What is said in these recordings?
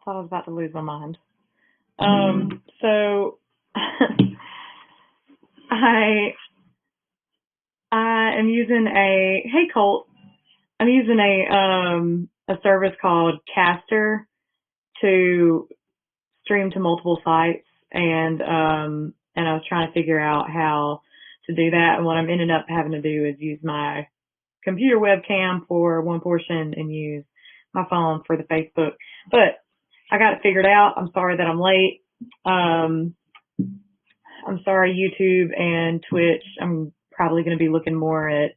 thought I was about to lose my mind. So I I am using hey Colt, I'm using a service called Caster to stream to multiple sites, and I was trying to figure out how to do that. And what I'm ended up having to do is use my computer webcam for one portion and use my phone for the Facebook. But I got it figured out. I'm sorry that I'm late. I'm sorry, YouTube and Twitch. I'm probably going to be looking more at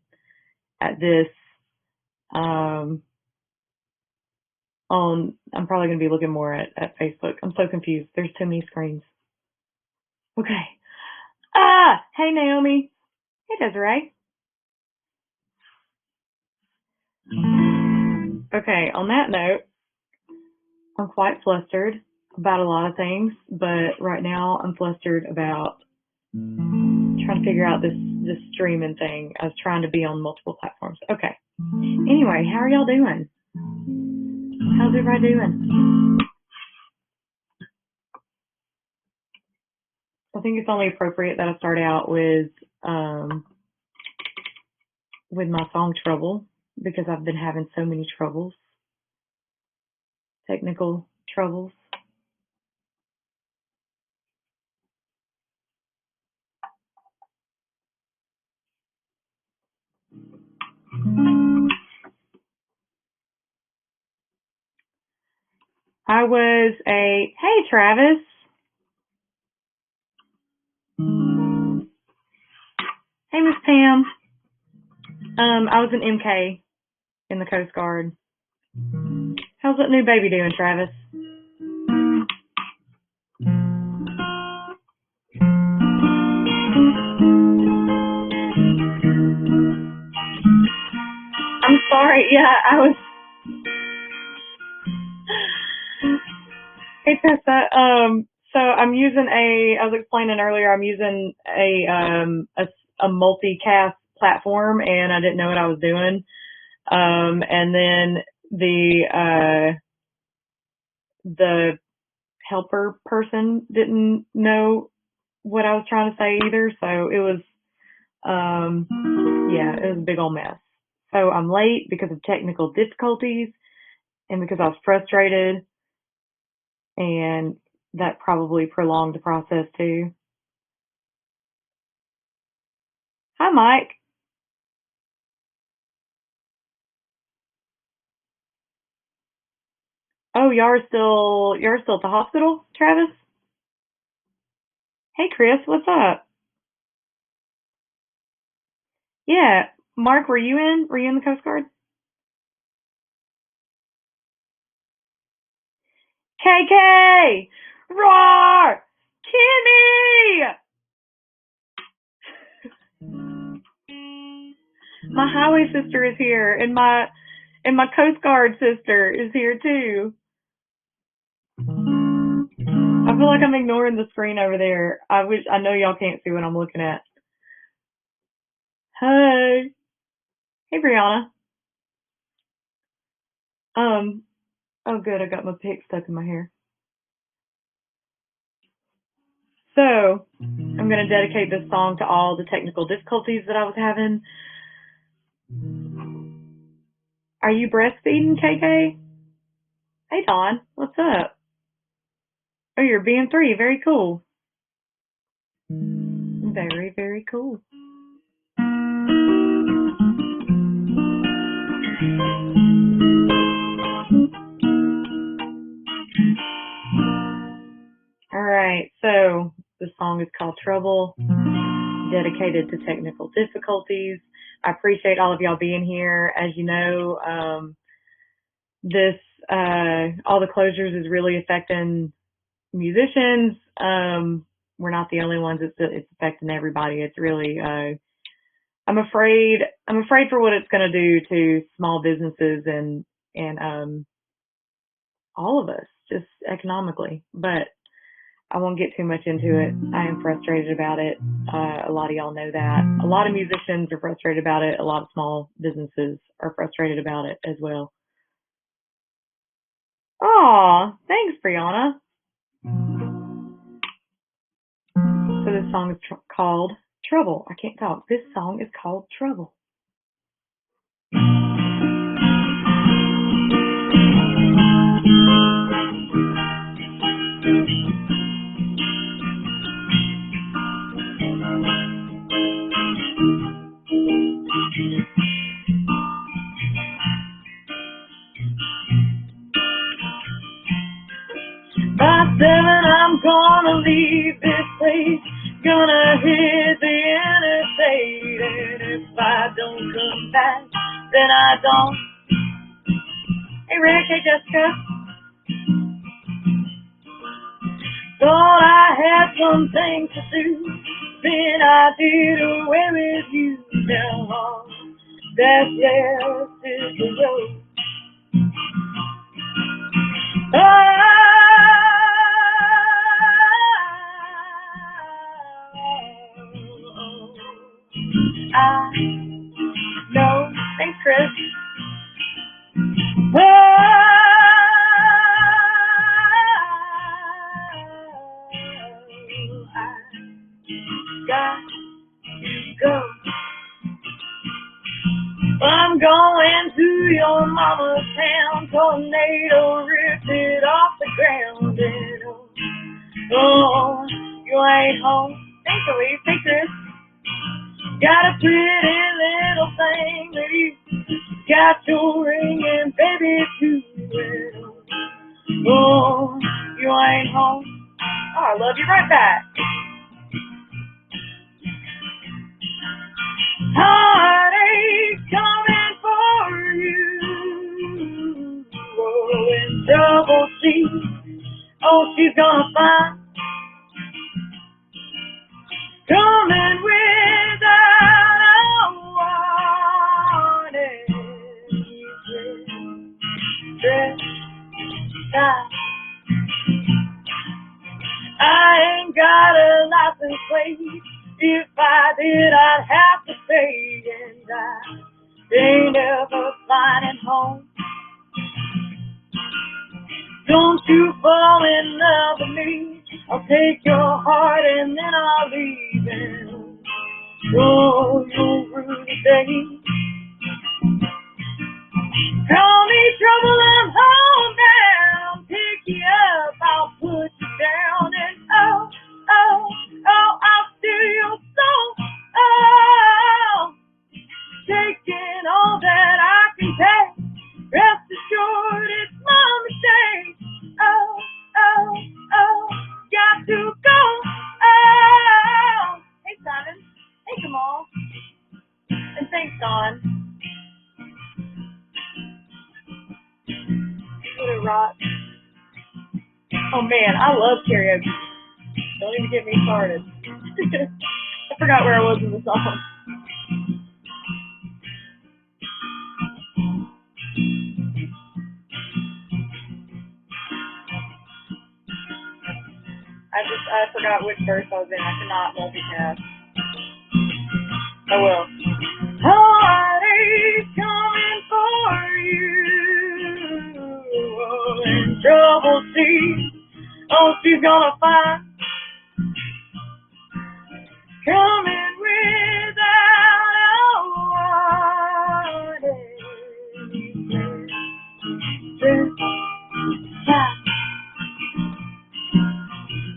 this. I'm probably going to be looking more at Facebook. I'm so confused. There's too many screens. Okay. Hey Naomi. Hey Desiree. Okay, on that note, I'm quite flustered about a lot of things, but right now I'm flustered about trying to figure out this streaming thing. I was trying to be on multiple platforms. Okay. Anyway, how are y'all doing? How's everybody doing? I think it's only appropriate that I start out with my song Trouble, because I've been having so many troubles, technical troubles. I was hey Travis. Hey Miss Pam. I was an MK in the Coast Guard. How's that new baby doing, Travis? I'm sorry. Yeah, I was. Hey Tessa. So I'm using I was explaining earlier, I'm using a multicast platform, and I didn't know what I was doing. And then the helper person didn't know what I was trying to say either. So it was, it was a big old mess. So I'm late because of technical difficulties and because I was frustrated, and that probably prolonged the process too. Hi, Mike. Oh, you're still at the hospital, Travis? Hey, Chris, what's up? Yeah, Mark, were you in? Were you in the Coast Guard? KK! Roar! Kimmy! My highway sister is here, and my Coast Guard sister is here too. I feel like I'm ignoring the screen over there. I know y'all can't see what I'm looking at. Hey. Hey, Brianna. Oh good, I got my pick stuck in my hair. So, I'm going to dedicate this song to all the technical difficulties that I was having. Are you breastfeeding, KK? Hey, Dawn. What's up? Oh, you're BM3. Very cool. Very, very cool. All right. So, the song is called Trouble, dedicated to technical difficulties. I appreciate all of y'all being here. As you know, all the closures is really affecting musicians. We're not the only ones. It's affecting everybody. It's really, I'm afraid for what it's going to do to small businesses and all of us, just economically. But I won't get too much into it. I am frustrated about it. A lot of y'all know that. A lot of musicians are frustrated about it. A lot of small businesses are frustrated about it as well. Aw, thanks, Brianna. So this song is called Trouble. I can't talk. This song is called Trouble. By 7, I'm gonna leave this place, gonna hit the interstate, and if I don't come back, then I don't. Hey Rick, hey Jessica. Thought I had something to do, then I did away with you. Now all that's left is the road. I know. Thanks, Chris. I got to go. I'm going to your mama's town. Tornado ripped it off the ground. And oh, you ain't home. Thanks, Elise. Hey, Chris. Got a pretty little thing with you. Got your ring and baby too. Oh, you ain't home. Oh, I love you right back. Heartache coming for you. Oh, and trouble sees. Oh, she's gonna find. Coming without a warning. I ain't got a license plate. If I did, I'd have to stay, and I ain't ever flying home. Don't you fall in love with me. I'll take your heart and then I'll leave it. Oh, you'll rue the day. Call me trouble, I'm homebound. Pick you up, I'll put you down, and oh, oh, oh, I'll steal your soul. Oh, taking all that I can take. Rest assured it's my mistake. Oh, oh, oh, got to go. Oh, hey Simon, hey Kamal, and thanks Don. What a rock. Oh man, I love karaoke. Don't even get me started. I forgot where I was in the song. I forgot which verse I was in. I cannot multitask. I will. Heartache coming for you. Oh, and trouble sees. Oh, she's gonna find. Coming without a warning.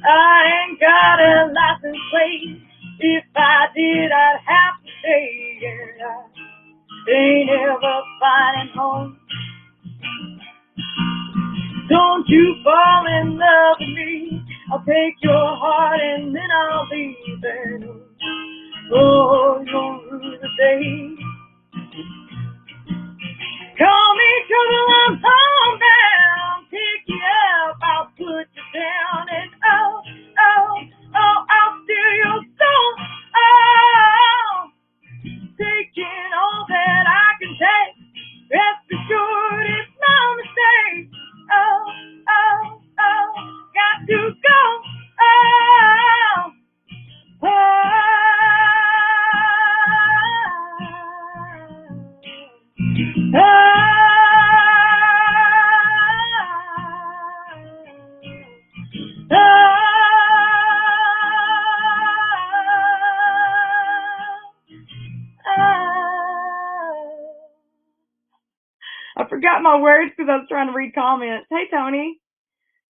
I ain't got a license plate. If I did, I'd have to stay. And I ain't ever finding home. Don't you fall in love with me. I'll take your heart and then I'll leave it. Oh, you'll rue the day. Call me trouble, I'm homebound. Pick you up, I'll put you down, and oh, oh, oh, I'll steal your soul. Oh, taking all that I can take. Rest assured it's my mistake. Oh, oh, oh, got to go. Oh, oh. Oh, I forgot my words because I was trying to read comments. Hey, Tony.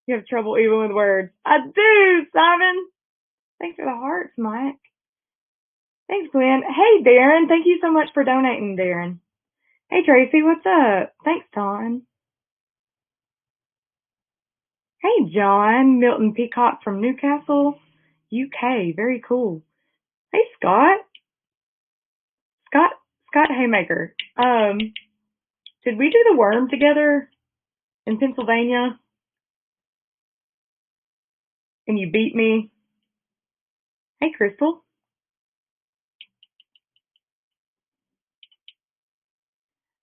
You have trouble even with words. I do, Simon. Thanks for the hearts, Mike. Thanks, Glenn. Hey, Darren. Thank you so much for donating, Darren. Hey, Tracy. What's up? Thanks, Don. Hey, John. Milton Peacock from Newcastle, UK. Very cool. Hey, Scott. Scott Haymaker. Did we do the worm together in Pennsylvania? And you beat me? Hey, Crystal.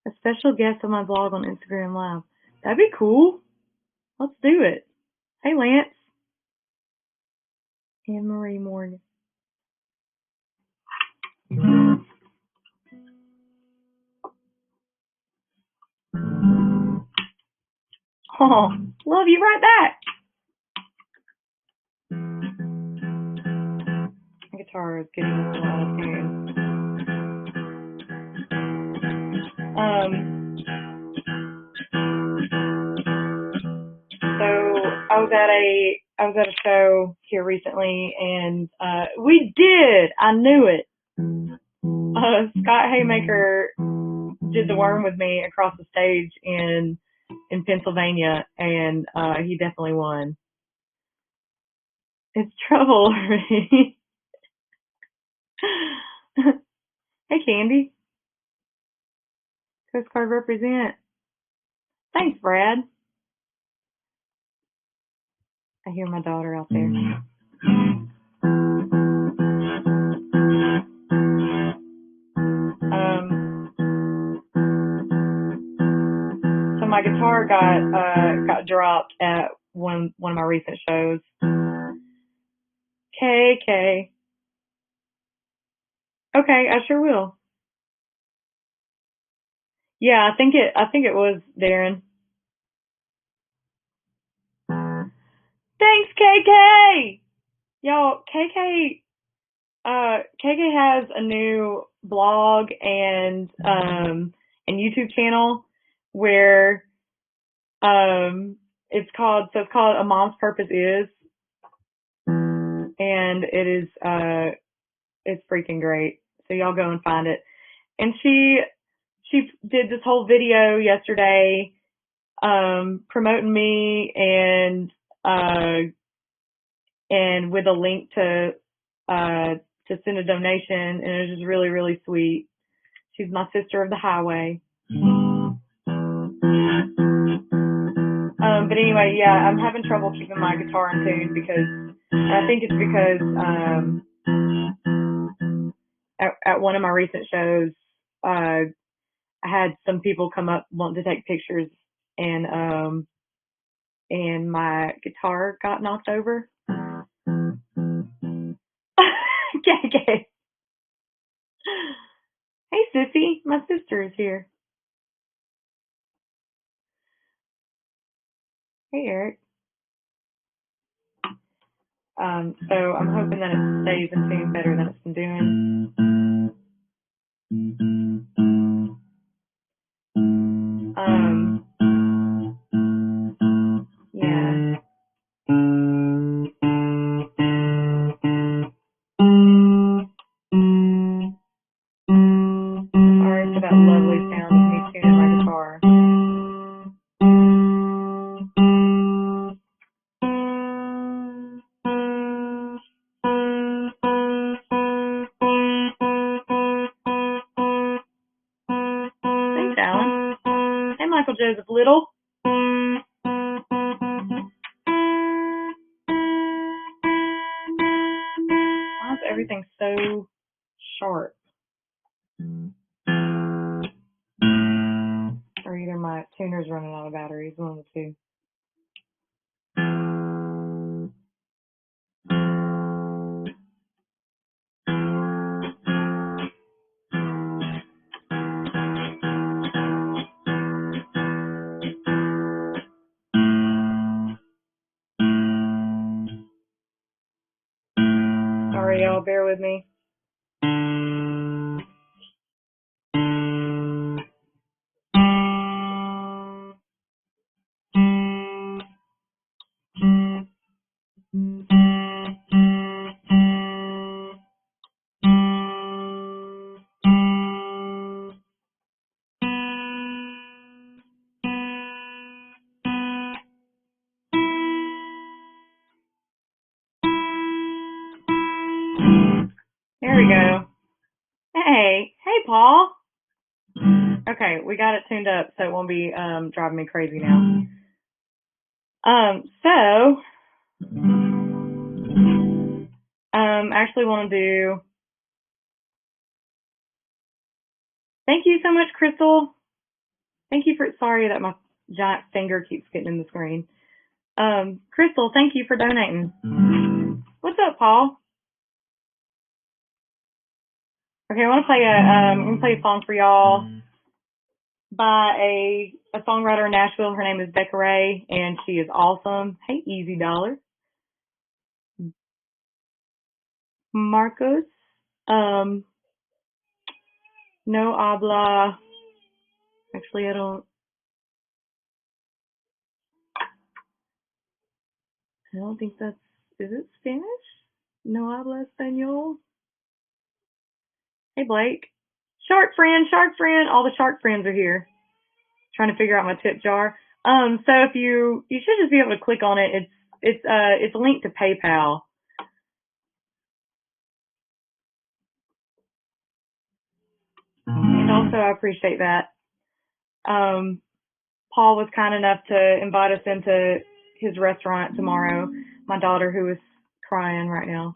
A special guest on my blog on Instagram Live. That'd be cool. Let's do it. Hey, Lance. Anne Marie Morgan. Oh, love you right back. My guitar is getting a little out of tune. So I was at a show here recently, and we did. I knew it. Scott Haymaker did the worm with me across the stage in Pennsylvania, and he definitely won. It's trouble already. Hey, Candy. Coast Guard represent. Thanks, Brad. I hear my daughter out there. So my guitar got dropped at one of my recent shows. KK. Okay, I sure will. Yeah, I think it was Darren. Thanks, KK. Y'all, KK has a new blog and YouTube channel where it's called A Mom's Purpose Is, and it is it's freaking great. So y'all go and find it. And she did this whole video yesterday promoting me and with a link to send a donation, and it was just really, really sweet. She's my sister of the highway. But anyway, yeah, I'm having trouble keeping my guitar in tune because I think it's because at one of my recent shows, I had some people come up wanting to take pictures, and my guitar got knocked over. Okay. Hey, Sissy, my sister is here. Hey, Eric. So I'm hoping that it stays in tune better than it's been doing. Yeah. Sorry for that lovely sound of me tuning my guitar. Thanks, Alan. Hey, Michael Joseph Little. Why is everything so sharp? Or either my tuner's running out of batteries, one of the two. Sorry, y'all, bear with me. okay. We got it tuned up so it won't be driving me crazy now. So actually want to do. Thank you so much, Crystal. Thank you for. Sorry that my giant finger keeps getting in the screen. Crystal, thank you for donating. What's up, Paul? Okay, I want to play I'm gonna play a song for y'all by a songwriter in Nashville. Her name is Becca Ray, and she is awesome. Hey, Easy Dollar. Marcos. No habla. Actually, I don't think that's. Is it Spanish? No habla español. Hey, Blake. Shark friend. All the shark friends are here. Trying to figure out my tip jar. So if you should just be able to click on it. It's linked to PayPal. And also, I appreciate that. Paul was kind enough to invite us into his restaurant tomorrow. My daughter, who is crying right now.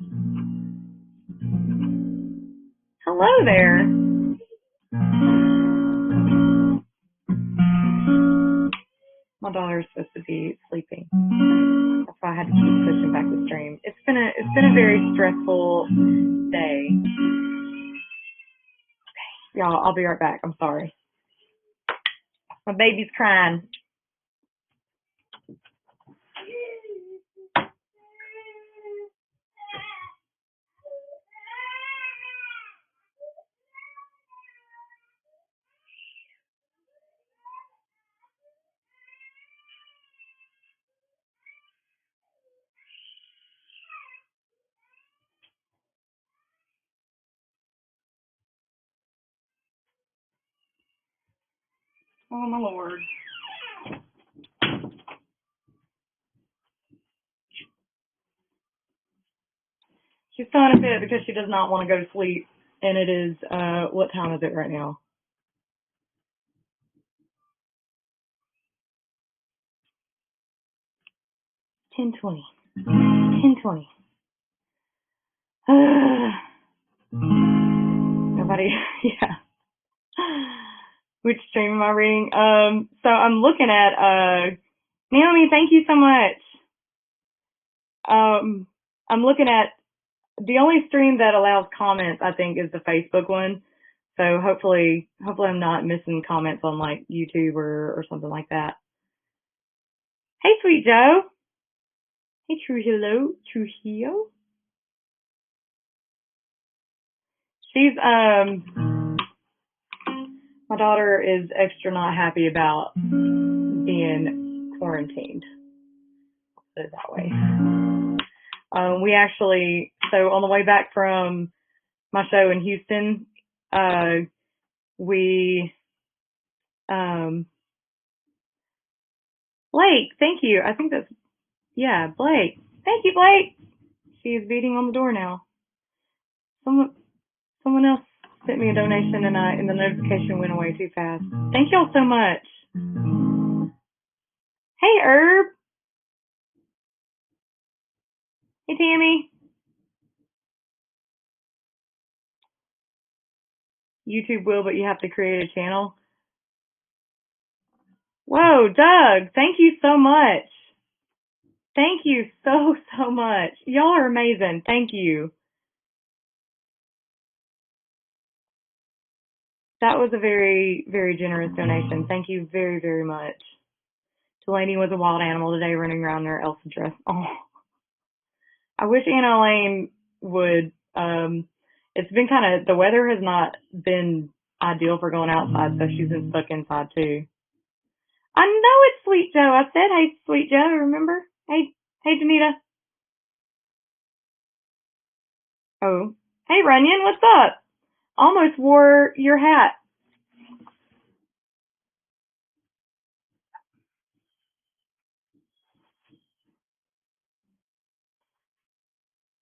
Hello there. My daughter's supposed to be sleeping. That's why I had to keep pushing back the stream. It's been a very stressful day. Y'all, I'll be right back. I'm sorry. My baby's crying. Oh, my Lord. She's throwing a fit because she does not want to go to sleep. And it is, what time is it right now? 10:20. 10:20. Nobody, yeah. Which stream am I reading? So I'm looking at, Naomi, thank you so much. I'm looking at, the only stream that allows comments, I think, is the Facebook one. So hopefully I'm not missing comments on like YouTube or something like that. Hey, Sweet Joe. Hey, Trujillo. She's, my daughter is extra not happy about being quarantined. Put it that way. We actually, so on the way back from my show in Houston, we, Blake, thank you. I think that's, yeah, Blake. Thank you, Blake. She is beating on the door now. Someone else sent me a donation and the notification went away too fast. Thank y'all so much. Hey, Herb. Hey, Tammy. YouTube will, but you have to create a channel. Whoa, Doug, thank you so much. Thank you so much. Y'all are amazing. Thank you. That was a very, very generous donation. Thank you very, very much. Delaney was a wild animal today running around in her Elsa dress. Oh, I wish Anna Elaine would. It's been kind of, the weather has not been ideal for going outside, so she's been stuck inside too. I know it's Sweet Joe. I said, hey, Sweet Joe, remember? Hey, Janita. Oh, hey, Runyon, what's up? Almost wore your hat.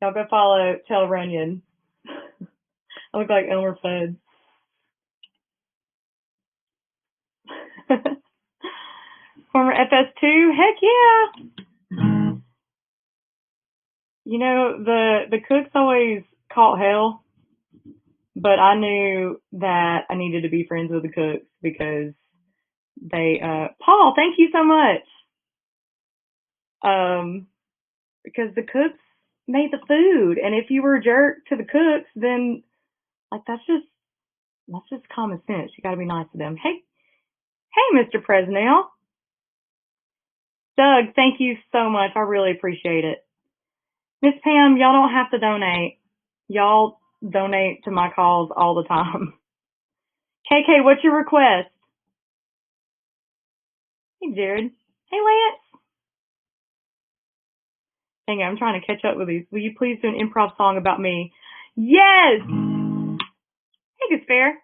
Y'all go follow Tell Runyon. I look like Elmer Fudd. Former FS2? Heck yeah. You know, the cooks always caught hell, but I knew that I needed to be friends with the cooks because they, Paul, thank you so much. Because the cooks made the food, and if you were a jerk to the cooks, then like that's just common sense. You got to be nice to them. Hey, Mr. Presnell. Doug, thank you so much. I really appreciate it. Miss Pam, y'all don't have to donate. Y'all donate to my cause all the time. KK, what's your request? Hey, Jared. Hey, Lance. Dang it, I'm trying to catch up with these. Will you please do an improv song about me? Yes! Hey, it's fair.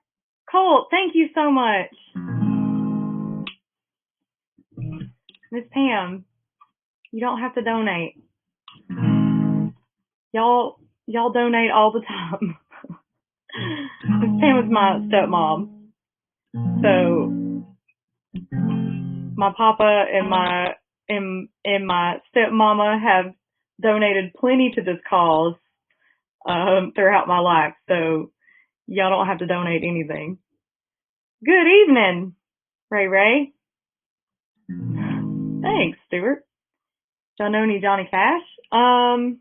Colt, thank you so much. Miss Pam, you don't have to donate. Y'all donate all the time. Miss Pam was my stepmom. So my papa and my stepmama have donated plenty to this cause throughout my life. So y'all don't have to donate anything. Good evening, Ray Ray. Thanks, Stuart. Y'all know any Johnny Cash? I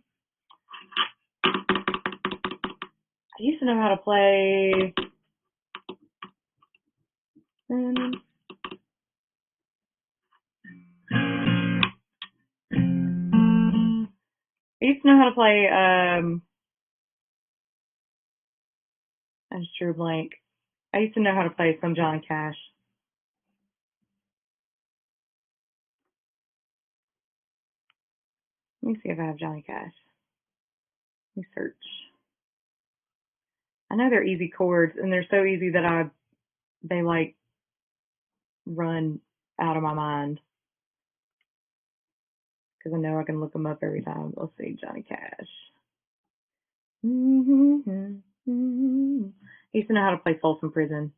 used to know how to play. I used to know how to play. I just drew a blank. I used to know how to play some Johnny Cash. Let me see if I have Johnny Cash. Let me search. I know they're easy chords, and they're so easy that they like run out of my mind because I know I can look them up every time. Let's see, Johnny Cash. I used to know how to play Folsom Prison.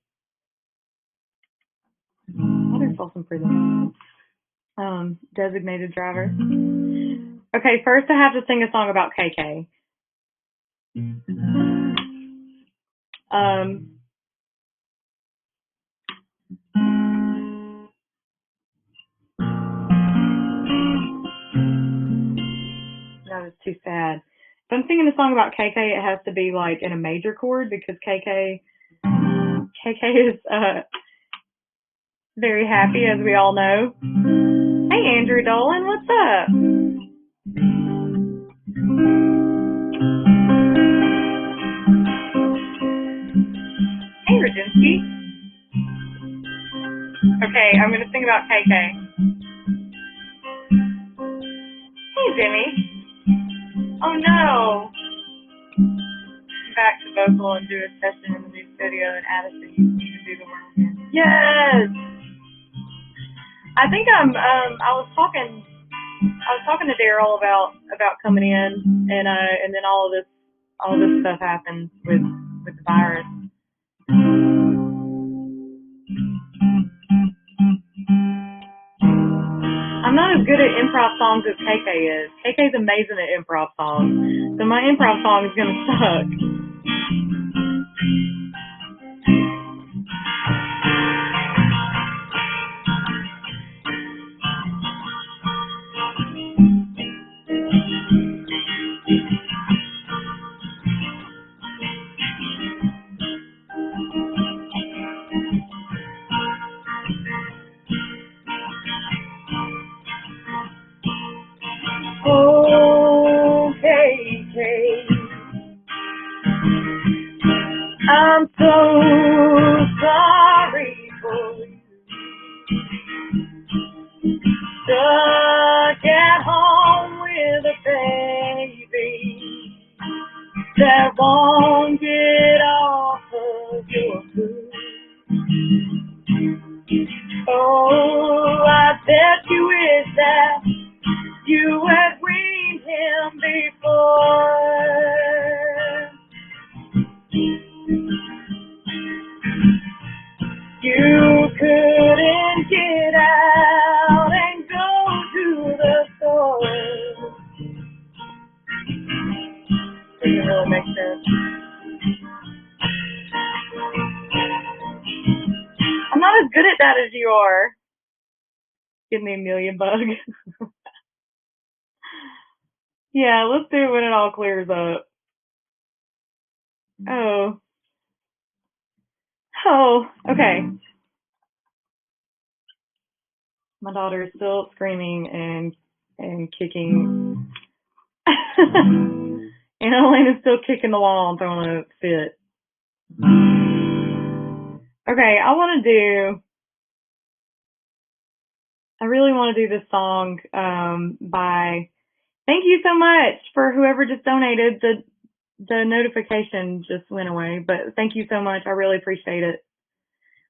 What is Folsom Prison? Designated Driver. Okay, first I have to sing a song about KK. That was too sad. If I'm singing a song about KK, it has to be like in a major chord because KK is very happy, as we all know. Hey, Andrew Dolan, what's up? Hey, Rajinsky. Okay, I'm going to sing about KK. Hey, Jimmy. Oh, no. Back to vocal and do a session in the new studio and Addison. You need to do the work again. Yes. I think I was talking to Daryl about coming in, and then all this stuff happened with the virus. I'm not as good at improv songs as KK is. KK's amazing at improv songs, so my improv song is gonna suck. Oh, KK, I'm so sorry for you. Stuck at home with a baby that won't get off of your food. Oh, I bet you wish that you had weaned him before. You couldn't you are. Getting the Amelia bug. Yeah, let's do it when it all clears up. Oh. Oh, okay. My daughter is still screaming and kicking. And Elena's still kicking the wall and throwing a fit. Okay, I really want to do this song by, thank you so much for whoever just donated. The notification just went away, but thank you so much. I really appreciate it.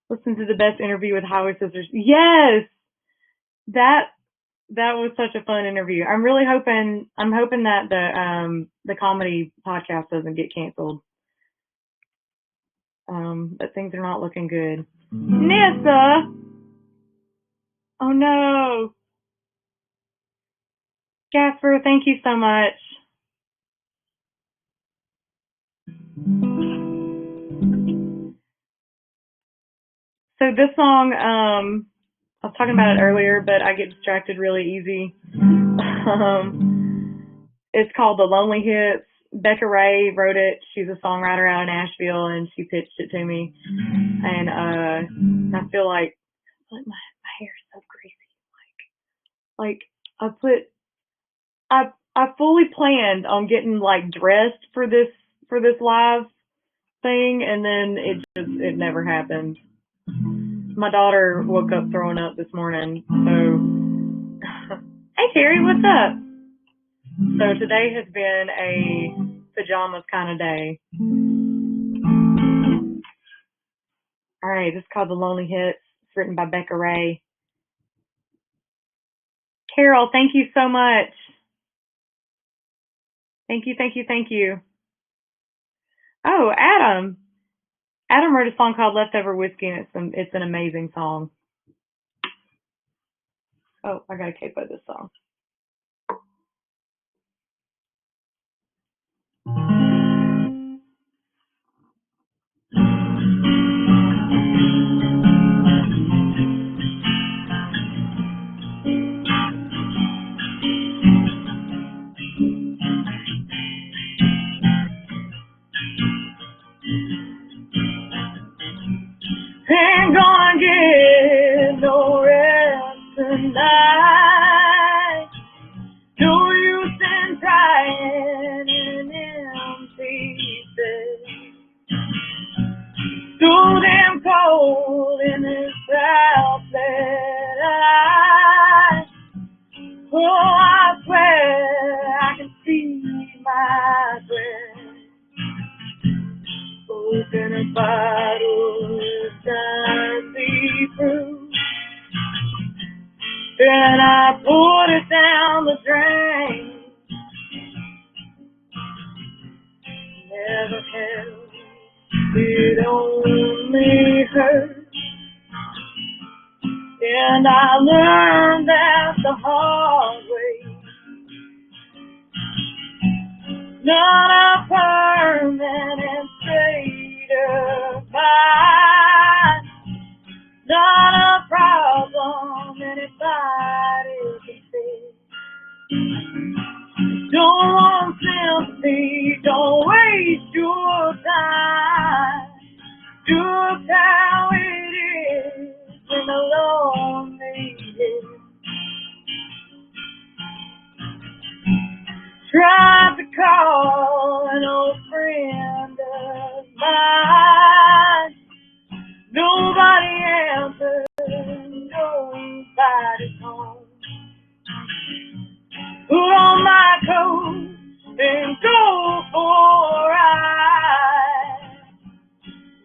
Listen to the best interview with Highway Sisters. Yes, that was such a fun interview. I'm hoping that the comedy podcast doesn't get canceled. But things are not looking good. Nessa! Oh no. Jasper, thank you so much. So this song, I was talking about it earlier, but I get distracted really easy. It's called The Lonely Hits. Becca Ray wrote it. She's a songwriter out of Nashville, and she pitched it to me. And I feel like my hair is so greasy. Like I fully planned on getting like dressed for this live thing, and then it never happened. My daughter woke up throwing up this morning, so hey Terry, what's up? So today has been a pajamas kind of day. All right, this is called The Lonely Hits. It's written by Becca Ray. Carol, thank you so much. Thank you, thank you, thank you. Oh, Adam. Adam wrote a song called Leftover Whiskey, and it's an amazing song. Oh, I gotta capo this song. Ain't gonna get no rest tonight. No use in crying in empty bed. So damn cold in this outlet light. Oh, I swear I can see my breath. Open a bottle of time be through. Then I poured it down the drain. Never helped, it only hurt. And I learned that the hard way. Not a permanent state of mind. Not a problem anybody can fix. Don't want sympathy, don't waste your time. Just how it is when the lonely is. Tried to call an old friend of mine. Nobody answered, nobody's home. Put on my coat and go for a ride.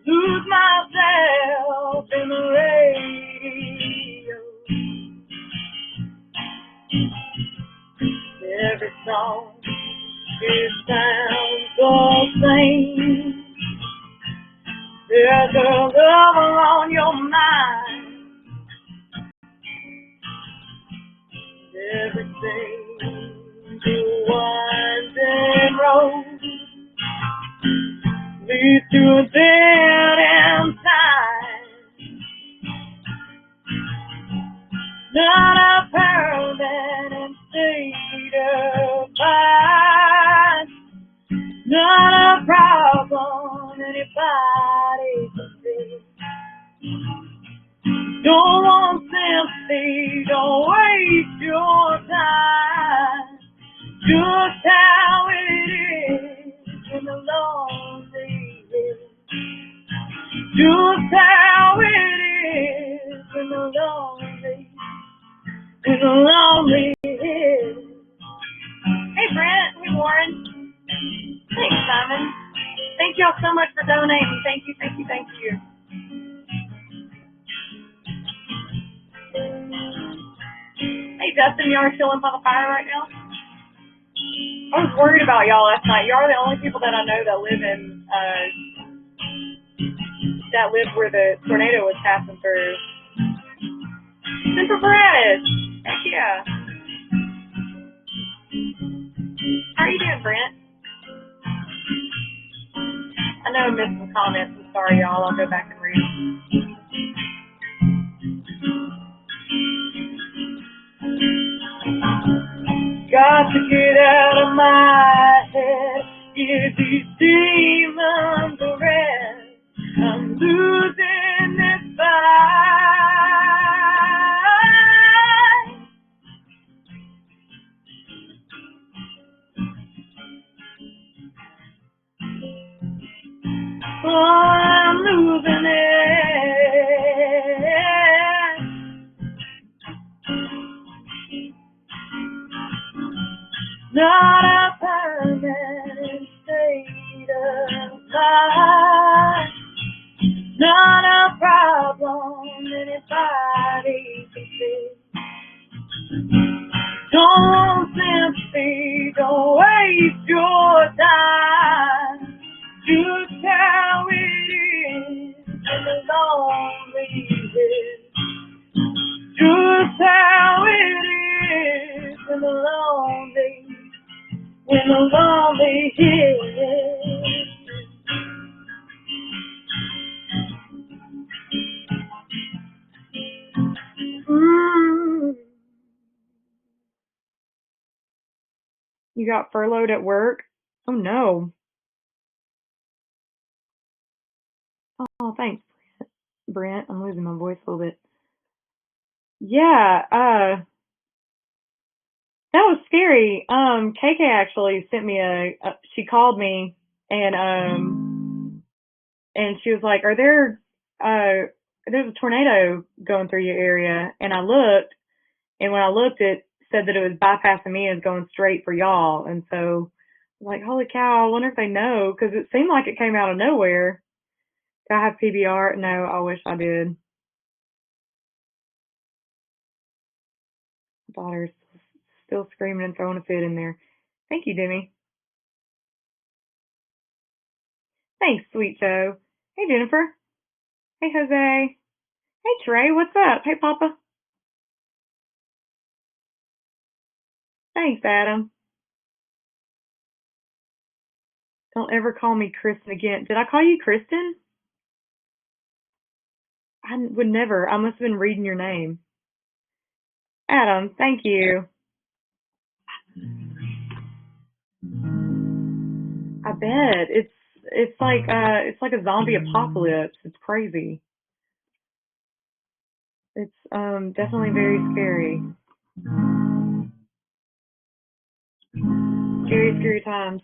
Lose myself in the radio. Every song, it sounds the same. There's a lover on your mind. Everything to winding road leads to a dead end sign. anybody can see. Don't want sympathy, don't waste your time. Just how it is in the lonely hills. Just how it is in the lonely hills. Hey Brent, hey Warren. Thanks Simon. Thank y'all so much for donating. Thank you, thank you, thank you. Hey Dustin, y'all are chilling by the fire right now? I was worried about y'all last night. Y'all are the only people that I know that live where the tornado was passing through. Simple bread. Heck yeah. How are you doing, Brent? I know I missed some comments. I'm sorry, y'all. I'll go back and read them. Got to get out of my head. Give these demons a rest. I'm losing this fight. Oh, I'm losing it. Not a permanent state of mind. Not a problem anybody can see. Don't sympathy, don't waste your time. Just how it is in the lonely hills. Just how it is in the lonely hills. You got furloughed at work? Oh no. Oh, thanks, Brent. I'm losing my voice a little bit. Yeah, that was scary. KK actually sent me she called me and she was like, there's a tornado going through your area. And I looked, and when I looked, it said that it was bypassing me and was going straight for y'all. And so I'm like, holy cow, I wonder if they know, because it seemed like it came out of nowhere. Do I have PBR? No, I wish I did. Daughter's still screaming and throwing a fit in there. Thank you, Demi. Thanks, Sweet Joe. Hey, Jennifer. Hey, Jose. Hey, Trey. What's up? Hey, Papa. Thanks, Adam. Don't ever call me Kristen again. Did I call you Kristen? I would never. I must have been reading your name. Adam, thank you. I bet. It's like a zombie apocalypse. It's crazy. It's definitely very scary. Scary, scary times.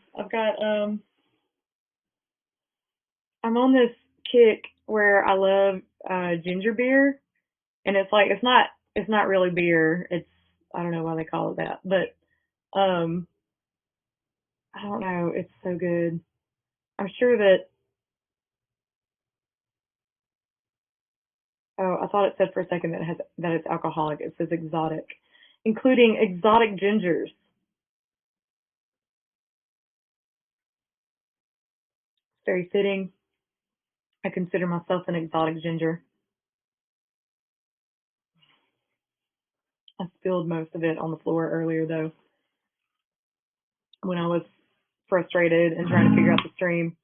I'm on this kick where I love ginger beer, and it's not really beer. It's, I don't know why they call it that, but um I don't know. It's so good. I'm sure that. Oh, I thought it said for a second that it's alcoholic. It says exotic, including exotic gingers. Very fitting. I consider myself an exotic ginger. I spilled most of it on the floor earlier, though, when I was frustrated and trying to figure out the stream.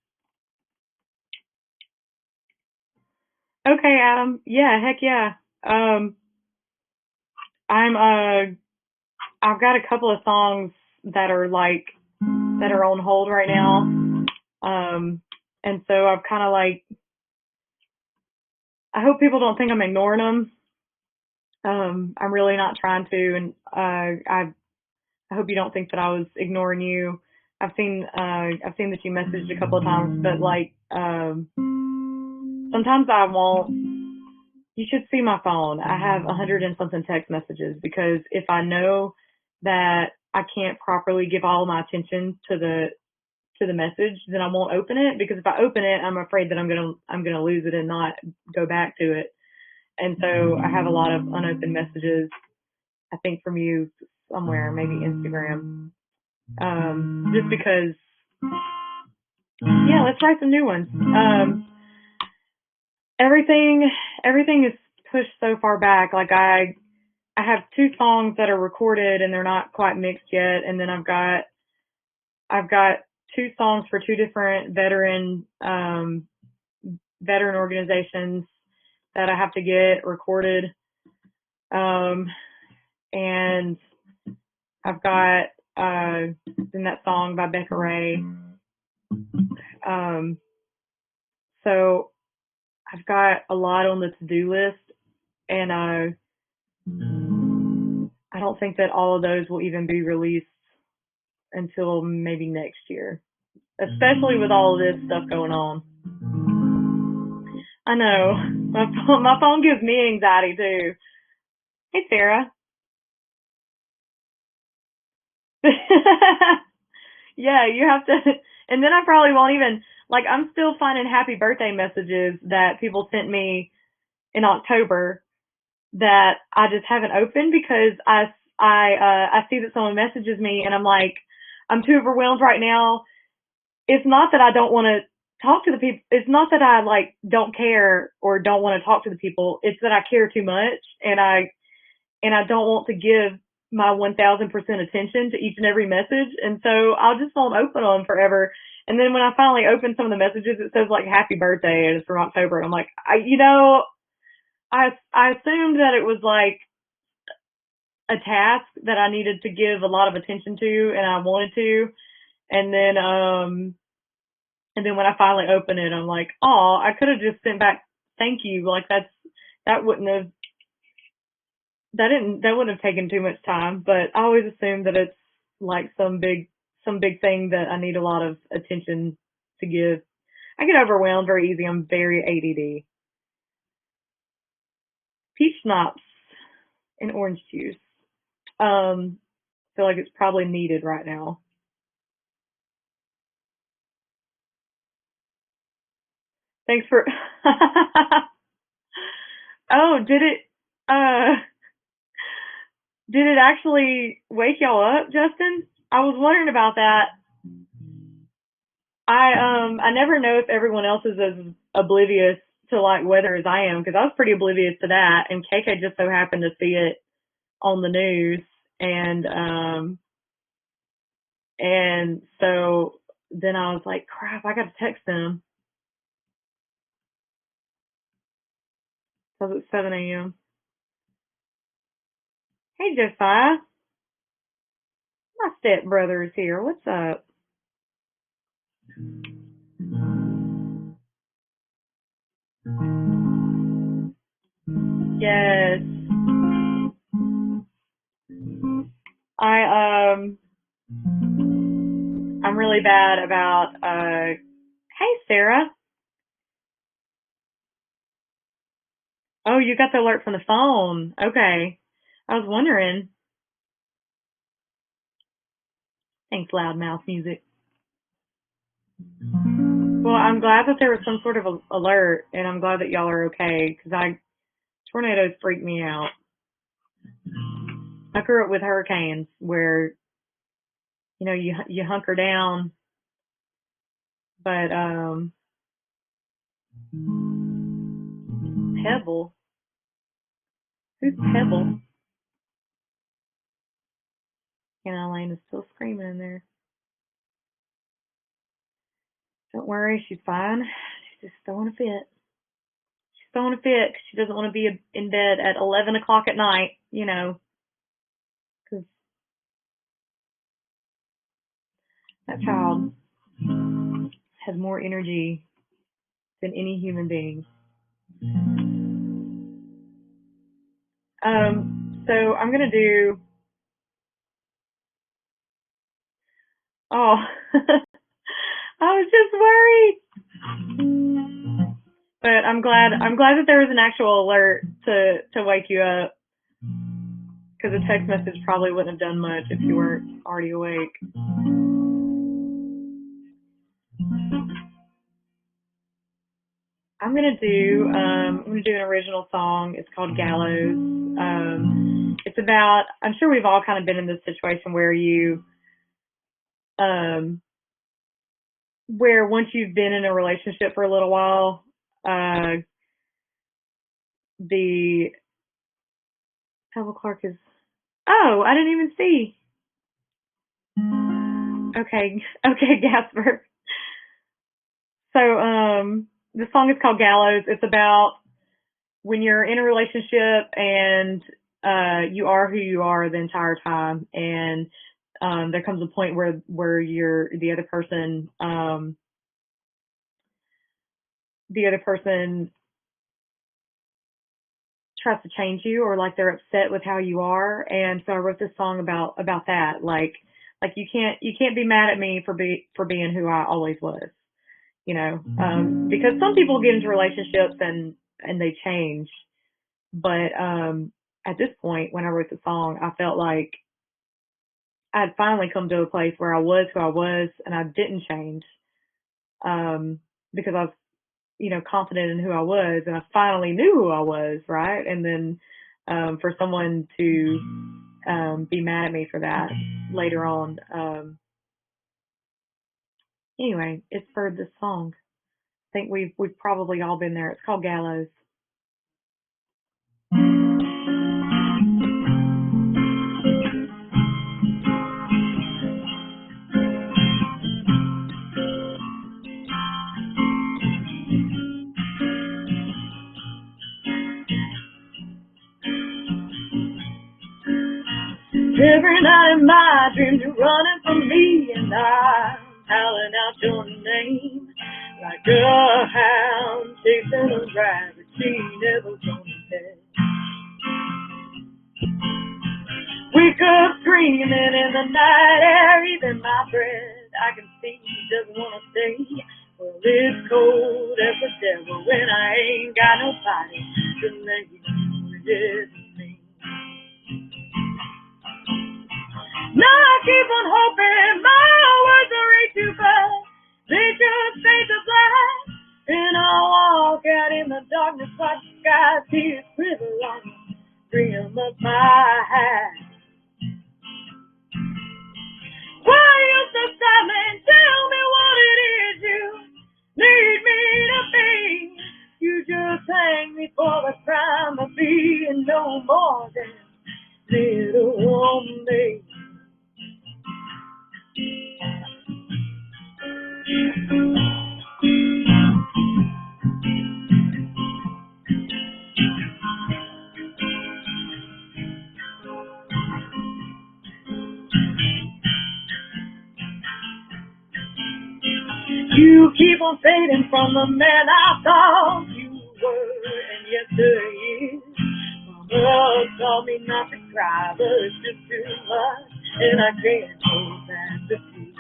Okay, Adam. Yeah, heck yeah. I'm I've got a couple of songs that are on hold right now. And so I've kind of like, I hope people don't think I'm ignoring them. I'm really not trying to, and I hope you don't think that I was ignoring you. I've seen that you messaged a couple of times, but like sometimes I won't. You should see my phone. I have 100 and something text messages because if I know that I can't properly give all my attention to the message, then I won't open it, because if I open it, I'm afraid that I'm gonna lose it and not go back to it. And so I have a lot of unopened messages, I think from you somewhere, maybe Instagram. Just because, yeah, let's write some new ones. Everything, everything is pushed so far back. Like I have two songs that are recorded and they're not quite mixed yet. And then I've got two songs for two different veteran organizations that I have to get recorded. And I've got, in that song by Becca Ray. So I've got a lot on the to-do list, and I don't think that all of those will even be released until maybe next year, especially with all of this stuff going on. I know. My phone gives me anxiety too. Hey, Sarah. Yeah, you have to. And then I probably won't even, like, I'm still finding happy birthday messages that people sent me in October that I just haven't opened because I see that someone messages me and I'm like, I'm too overwhelmed right now. It's not that I don't want to talk to the people. It's not that I like don't care or don't want to talk to the people. It's that I care too much, and I don't want to give my 1000% attention to each and every message. And so I'll just won't open them forever. And then when I finally open some of the messages, it says like happy birthday and it's from October. And I'm like, I assumed that it was like a task that I needed to give a lot of attention to and I wanted to. And then when I finally open it, I'm like, oh, I could have just sent back thank you. Like that wouldn't have that wouldn't have taken too much time, but I always assume that it's like some big thing that I need a lot of attention to give. I get overwhelmed very easy. I'm very ADD. Peach schnapps and orange juice. Feel like it's probably needed right now. Thanks for. Oh, uh did it actually wake y'all up, Justin? I was wondering about that. I never know if everyone else is as oblivious to like weather as I am, because I was pretty oblivious to that, and KK just so happened to see it on the news, and so then I was like, crap, I got to text them. So it's 7 a.m. Hey Josiah, my stepbrother is here. What's up? Yes, I I'm really bad about hey Sarah. Oh, you got the alert from the phone. Okay. I was wondering. Thanks, loudmouth music. Well, I'm glad that there was some sort of alert, and I'm glad that y'all are okay, because tornadoes freak me out. I grew up with hurricanes where, you hunker down, but, Pebble? Who's Pebble? Elaine is still screaming in there. Don't worry, she's fine. She's just throwing a fit. She's throwing a fit because she doesn't want to be in bed at 11 o'clock at night, because that child has more energy than any human being. So I'm gonna do. Oh, I was just worried, but I'm glad. I'm glad that there was an actual alert to wake you up, because a text message probably wouldn't have done much if you weren't already awake. I'm gonna do an original song. It's called Gallows. It's about. I'm sure we've all kind of been in this situation where um, where once you've been in a relationship for a little while, the Pebble Clark is. Oh, I didn't even see. Okay, okay, Gasper. So, the song is called Gallows. It's about when you're in a relationship and you are who you are the entire time, and there comes a point where you're the other person tries to change you, or like they're upset with how you are. And so I wrote this song about that. Like you can't be mad at me for being who I always was. You know, because some people get into relationships and they change, but at this point when I wrote the song, I felt like I'd finally come to a place where I was who I was and I didn't change, because I was, confident in who I was, and I finally knew who I was, right? And then for someone to be mad at me for that later on. Anyway, it's for this song. I think we've probably all been there. It's called Gallows. Every night in my dreams you're running from me, and I'm howling out your name like a hound chasing a rabbit she never gonna catch. Wake up screaming in the night air, even my breath I can see doesn't wanna stay. Well, it's cold as the devil when I ain't got nobody to let you know it's me. Now I keep on hoping my words will reach you, but they just fade to black. And I'll walk out in the darkness, watch the sky tears quiver on the brim of my hat. Why you so silent? Tell me what it is you need me to be. You just hang me for the crime of being no more than little woman me. You keep on fading from the man I thought you were, and yet there is. Mama told me not to cry, but it's just too much, and I can't hold back the tears.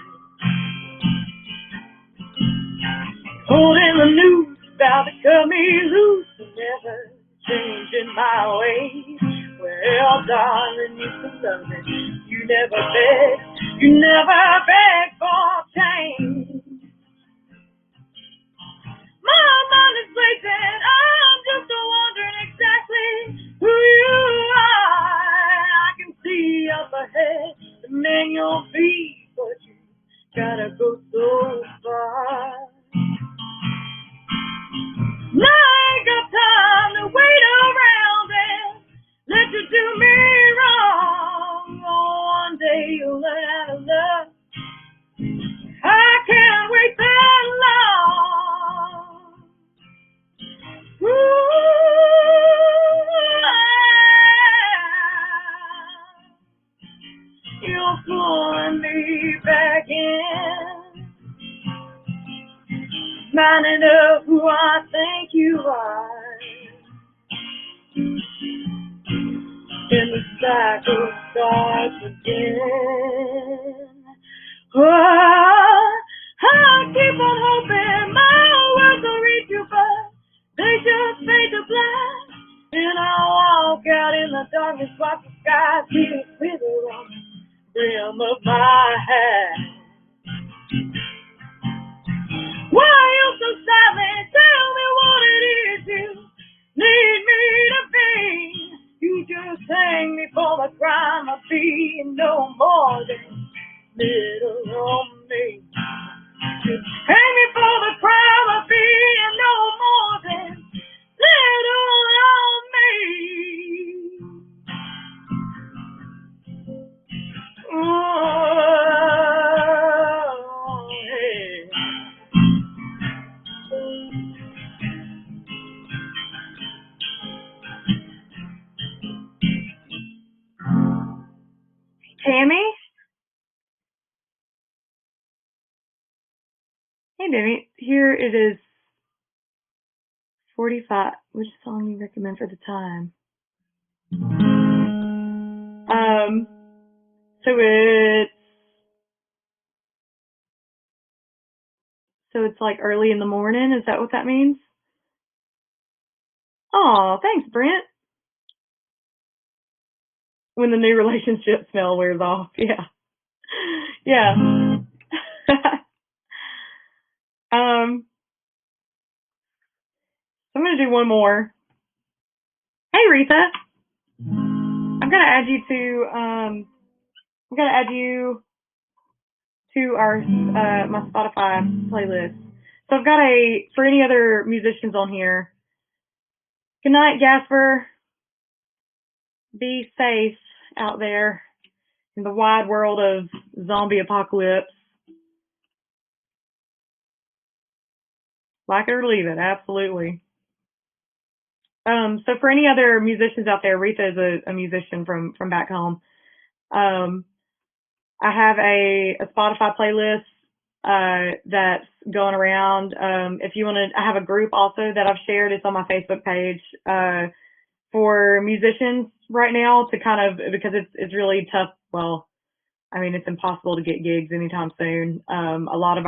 Holding the news about to cut me loose, and never changing my ways. Well, darling, you so loving, you never beg for change. My mind is racing, I'm just wondering exactly who you are. I can see up ahead the man you'll be, but you gotta go so far. Now I ain't got time to wait around and let you do me wrong. Oh, one day you'll learn how to love. I can't wait that long. Ooh, you're pulling me back in. reminding of who I think you are. And the cycle starts again. Oh, I keep on hoping my words will reach you, but they just fade to black. And I walk out in the darkness, watch the sky see the glitter on the brim of my hat. Why are you so silent? Tell me what it is you need me to be. You just hang me for the crime of being no more than little on me. Just hang me for the crime of being no more than little on me. Oh, yeah. Tammy? Hey, Tammy. Here it is 45. Which song do you recommend for the time? So it's like early in the morning. Is that what that means? Oh, thanks, Brent. When the new relationship smell wears off. Yeah. Yeah. I'm gonna do one more. Hey, Rita. I'm gonna add you to our my Spotify playlist. So I've got for any other musicians on here. Good night, Gasper. Be safe out there in the wide world of zombie apocalypse. Like it or leave it, absolutely. So for any other musicians out there, Rita is a musician from back home. I have a Spotify playlist that's going around. If you want to, I have a group also that I've shared. It's on my Facebook page for musicians right now to kind of, because it's really tough. Well, I mean, it's impossible to get gigs anytime soon. A lot of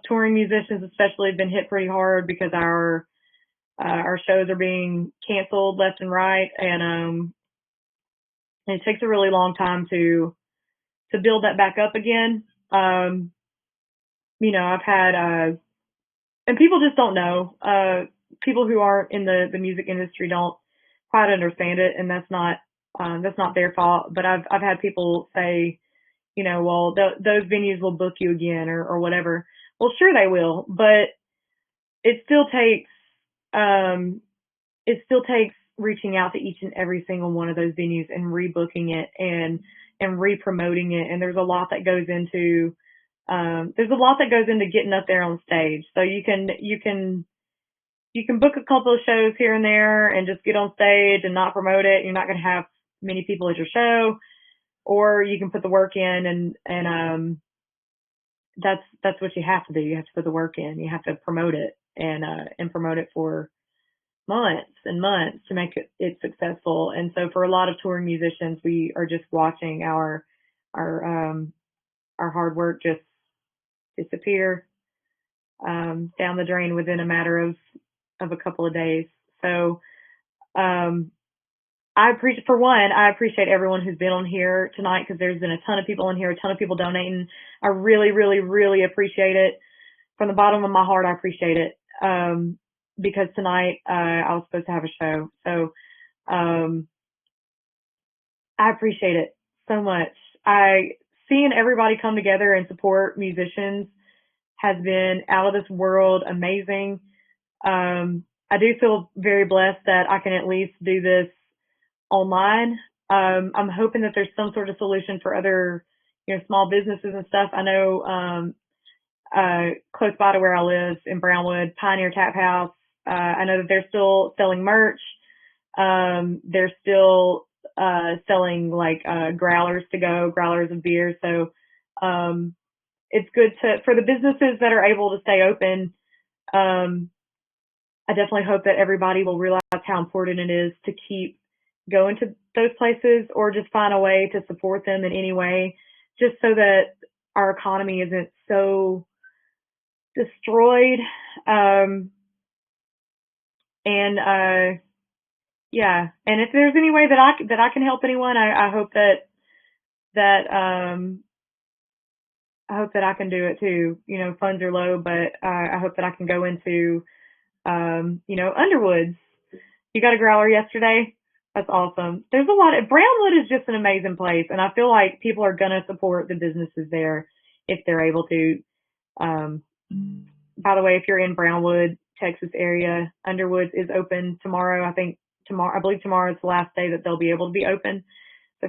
touring musicians especially have been hit pretty hard because our shows are being canceled left and right, and it takes a really long time to build that back up again. I've had and people just don't know. People who aren't in the music industry don't quite understand it, and that's not their fault. But I've had people say, well, those venues will book you again or whatever. Well, sure they will, but it still takes reaching out to each and every single one of those venues and rebooking it and re-promoting it. And there's a lot that goes into getting up there on stage. So you can book a couple of shows here and there and just get on stage and not promote it. You're not going to have many people at your show, or you can put the work in and that's what you have to do. You have to put the work in. You have to promote it and promote it for months and months to make it successful. And so for a lot of touring musicians, we are just watching our hard work just disappear down the drain within a matter of a couple of days. So I appreciate everyone who's been on here tonight, because there's been a ton of people in here, a ton of people donating. I really, really, really appreciate it. From the bottom of my heart, I appreciate it. Because tonight I was supposed to have a show. So I appreciate it so much. Seeing everybody come together and support musicians has been out of this world amazing. I do feel very blessed that I can at least do this online. I'm hoping that there's some sort of solution for other, small businesses and stuff. I know close by to where I live in Brownwood, Pioneer Tap House, I know that they're still selling merch. They're still selling like growlers to go, growlers of beer. So it's good for the businesses that are able to stay open. I definitely hope that everybody will realize how important it is to keep going to those places or just find a way to support them in any way, just so that our economy isn't so destroyed. And yeah, and if there's any way that I can help anyone, I hope that I hope that I can do it too. Funds are low, but I hope that I can go into Underwoods. You got a growler yesterday? That's awesome. There's a lot of Brownwood is just an amazing place, and I feel like people are gonna support the businesses there if they're able to. Um, by the way, if you're in Brownwood, Texas area, Underwoods is open tomorrow. I believe tomorrow is the last day that they'll be able to be open. So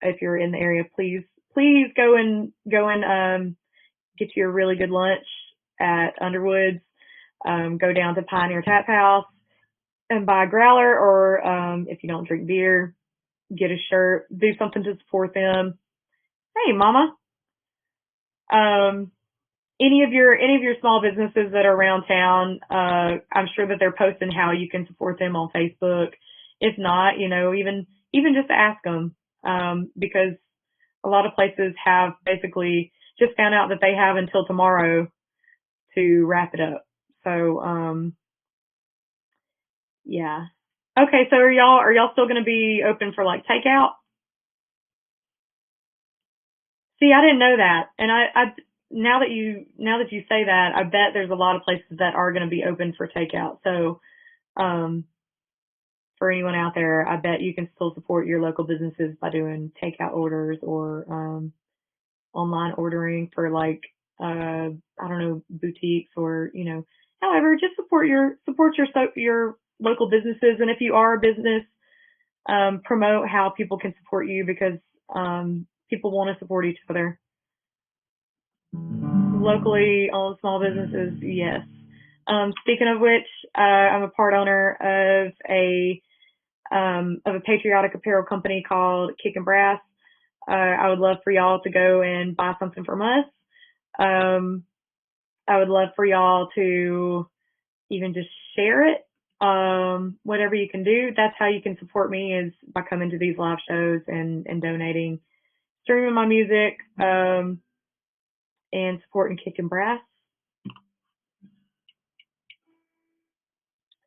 if you're in the area, please go and get you a really good lunch at Underwoods. Go down to Pioneer Tap House and buy a growler, or if you don't drink beer, get a shirt, do something to support them. Hey, mama. Um, any of your small businesses that are around town, I'm sure that they're posting how you can support them on Facebook. If not, even just ask them, because a lot of places have basically just found out that they have until tomorrow to wrap it up. So, yeah. Okay, so are y'all still going to be open for like takeout? See, I didn't know that, and I now that you say that, I bet there's a lot of places that are going to be open for takeout. So, um, for anyone out there, I bet you can still support your local businesses by doing takeout orders or online ordering for like I don't know, boutiques, or however, just support your local businesses. And if you are a business, promote how people can support you, because people want to support each other. Locally owned small businesses, yes. Speaking of which, I'm a part owner of a patriotic apparel company called Kick and Brass. I would love for y'all to go and buy something from us. Um, I would love for y'all to even just share it. Whatever you can do, that's how you can support me, is by coming to these live shows and donating, streaming my music, and supporting Kick and Brass.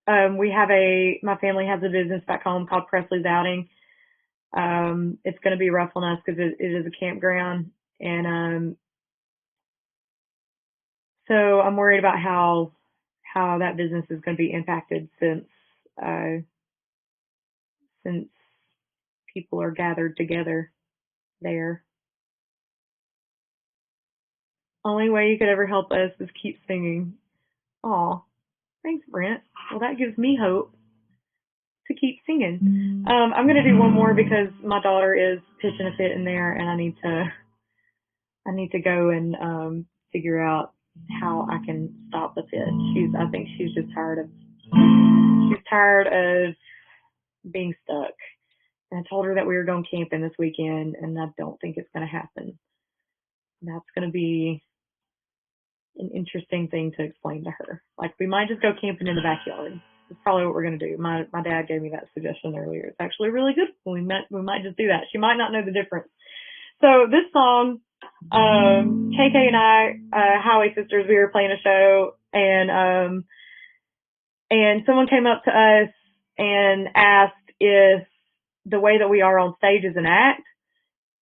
My family has a business back home called Presley's Outing. It's going to be rough on us because it is a campground, and so I'm worried about how that business is going to be impacted, uh, since people are gathered together there. Only way you could ever help us is keep singing. Aw, thanks, Brent. Well, that gives me hope to keep singing. I'm gonna do one more because my daughter is pitching a fit in there, and I need to go and figure out how I can stop the fit. I think she's just tired of being stuck. And I told her that we were going camping this weekend, and I don't think it's going to happen. That's going to be an interesting thing to explain to her. Like, we might just go camping in the backyard. That's probably what we're going to do. My dad gave me that suggestion earlier. It's actually really good. We might just do that. She might not know the difference. So this song, KK and I, Highway Sisters, we were playing a show, and someone came up to us and asked if the way that we are on stage is an act.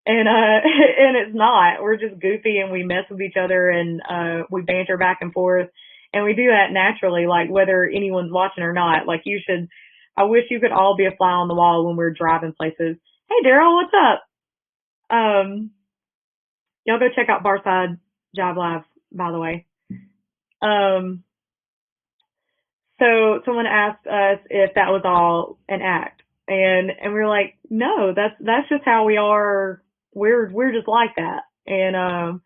And and it's not. We're just goofy, and we mess with each other, and we banter back and forth, and we do that naturally, like whether anyone's watching or not. Like, I wish you could all be a fly on the wall when we're driving places. Hey Daryl, what's up? Um, y'all go check out Barside Job Live, by the way. Um, so someone asked us if that was all an act, and we were like, no, that's just how we are. We're just like that, and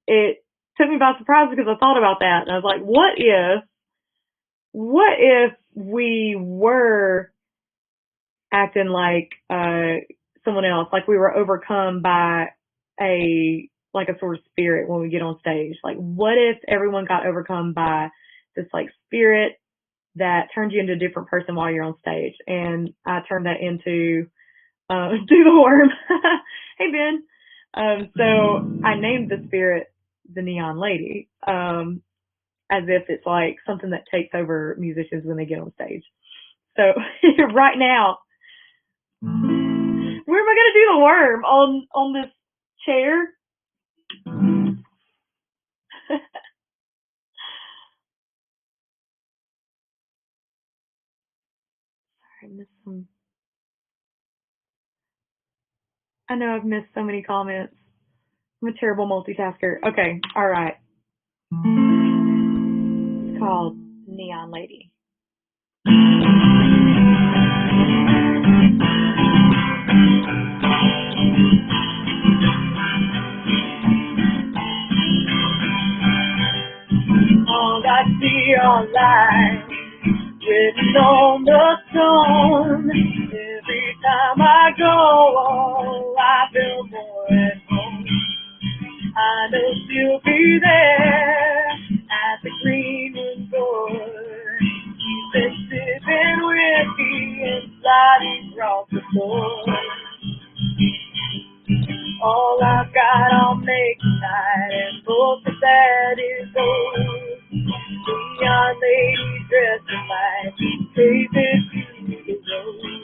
it took me by surprise because I thought about that, and I was like, what if we were acting like someone else, like we were overcome by a like a sort of spirit when we get on stage. Like, what if everyone got overcome by this like spirit that turns you into a different person while you're on stage? And I turned that into do the worm. Hey Ben. So I named the spirit the Neon Lady, as if it's like something that takes over musicians when they get on stage. So right now, where am I gonna do the worm? On this chair? I missed some. I know I've missed so many comments. I'm a terrible multitasker. Okay, all right. It's called Neon Lady. All I see online, written on the stone. Every time I go, I feel more at home. I know she'll be there at the green room door. She's been sipping whiskey and sliding across the floor. All I've got, I'll make tonight, and both of that is gold. Neon lady dressed in white, faces to the road.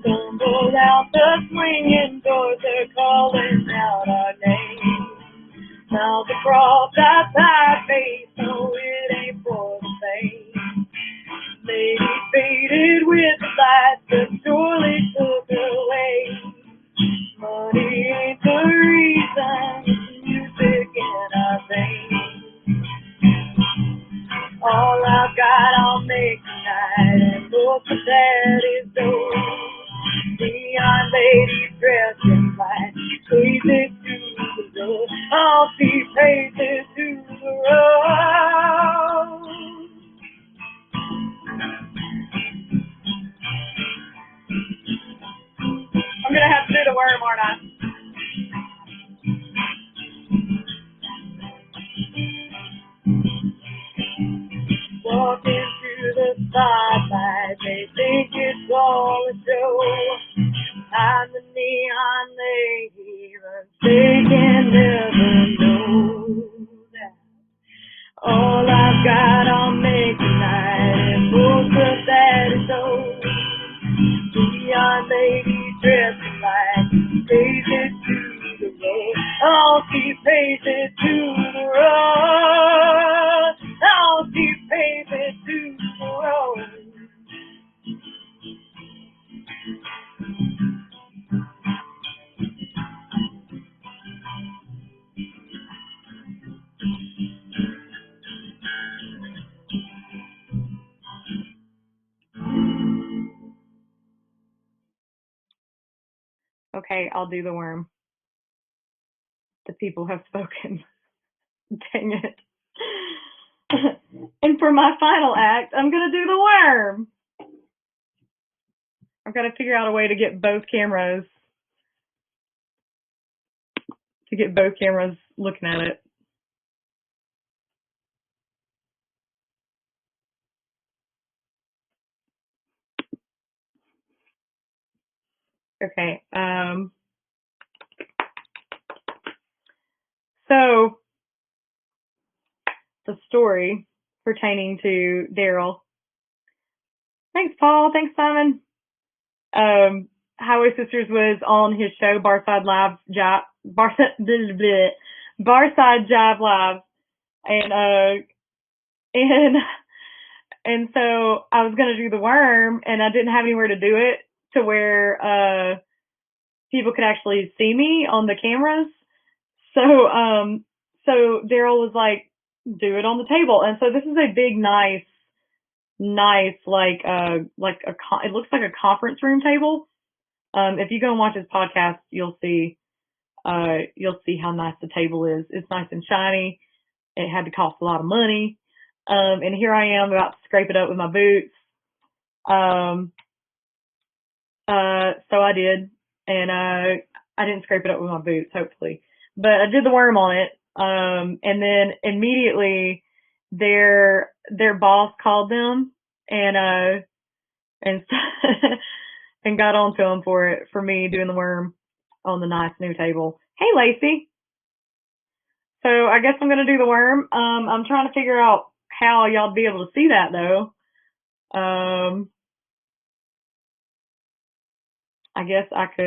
Stumbled out the swinging doors, they're calling out our name. Now the cross outside face, no, it ain't for the same. Lady faded with the lights that surely took her away. Money ain't the reason, it's music in our veins. All I've got, I'll make tonight, and most of that is gold. Neon lady dressed in white, praises to the road. All she praises to the road. I'm gonna have to do the worm, aren't I? Walking through the spotlight, they think it's all a show. I'm the neon lady, but they can never know that. All I've got, I'll make tonight, and most of that is gold. Neon lady dressed in white, praises to the road. All she praises to the road. All she praises to the road. Okay, I'll do the worm. The people have spoken. Dang it. And for my final act, I'm going to do the worm. I've got to figure out a way to get both cameras looking at it. Okay. So the story pertaining to Daryl. Thanks, Paul. Thanks, Simon. Highway Sisters was on his show, Barside Jive Live, and so I was gonna do the worm, and I didn't have anywhere to do it to where people could actually see me on the cameras. So Daryl was like, do it on the table. And so this is a big, nice, it looks like a conference room table. If you go and watch his podcast, you'll see. You'll see how nice the table is. It's nice and shiny. It had to cost a lot of money. And here I am about to scrape it up with my boots. Um, so I did, and I didn't scrape it up with my boots, hopefully, but I did the worm on it. And then immediately their boss called them and and got onto them for me doing the worm on the nice new table. Hey, Lacey. So I guess I'm gonna do the worm. I'm trying to figure out how y'all be able to see that though. I guess I could.